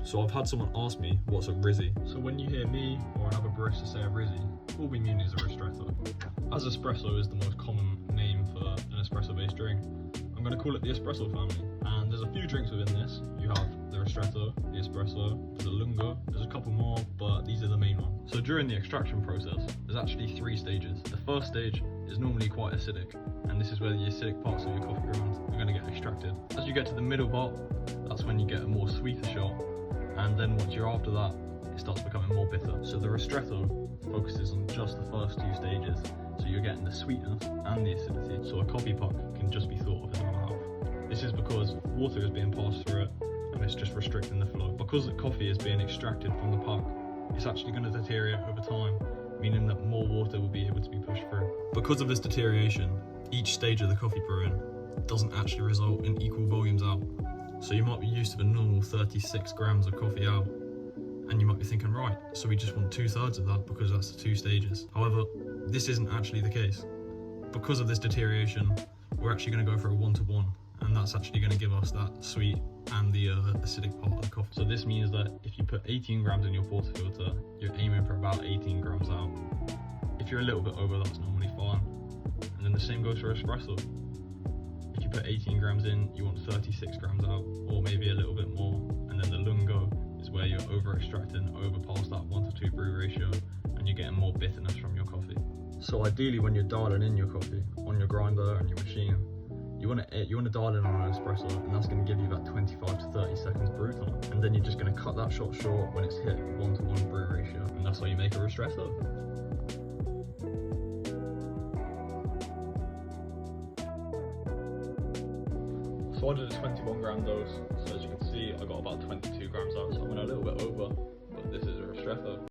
So I've had someone ask me what's a Rizzy. So when you hear me or another barista say a Rizzy, all we mean is a Ristretto. As espresso is the most common name for an espresso based drink, I'm going to call it the espresso family. And there's a few drinks within this. You have the Ristretto, the espresso, the lungo, there's a couple more, but these are the main ones. So during the extraction process, there's actually 3 stages. The first stage is normally quite acidic, and this is where the acidic parts of your coffee grounds are going to get extracted. As you get to the middle part, that's when you get a more sweeter shot, and then once you're after that, it starts becoming more bitter. So the Ristretto focuses on just the first 2 stages, so you're getting the sweetness and the acidity, so a coffee puck can just be thought of as a half. This is because water is being passed through it, and it's just restricting the flow. Because the coffee is being extracted from the puck, it's actually going to deteriorate over time, meaning that more water will be able to be pushed through. Because of this deterioration, each stage of the coffee brewing doesn't actually result in equal volumes out. So you might be used to the normal 36 grams of coffee out, and you might be thinking, right, so we just want 2/3 of that because that's the 2 stages. However, this isn't actually the case. Because of this deterioration, we're actually going to go for a 1-to-1, and that's actually going to give us that sweet and the acidic part of the coffee. So this means that if you put 18 grams in your portafilter, you're aiming for about 18 grams out. If you're a little bit over, that's normally fine. And then the same goes for espresso. If you put 18 grams in, you want 36 grams out, or maybe a little bit more. And then the lungo is where you're over extracting over past that 1-to-2 brew ratio, and you're getting more bitterness from your coffee. So ideally, when you're dialing in your coffee on your grinder and your machine, you want to dial in on an espresso, and that's going to give you about 25 to 30 seconds brew time. And then you're just going to cut that shot short when it's hit 1-to-1 brew ratio, and that's how you make a Ristretto. So I did a 21 gram dose, so as you can see I got about 22 grams out, so I went a little bit over, but this is a Ristretto.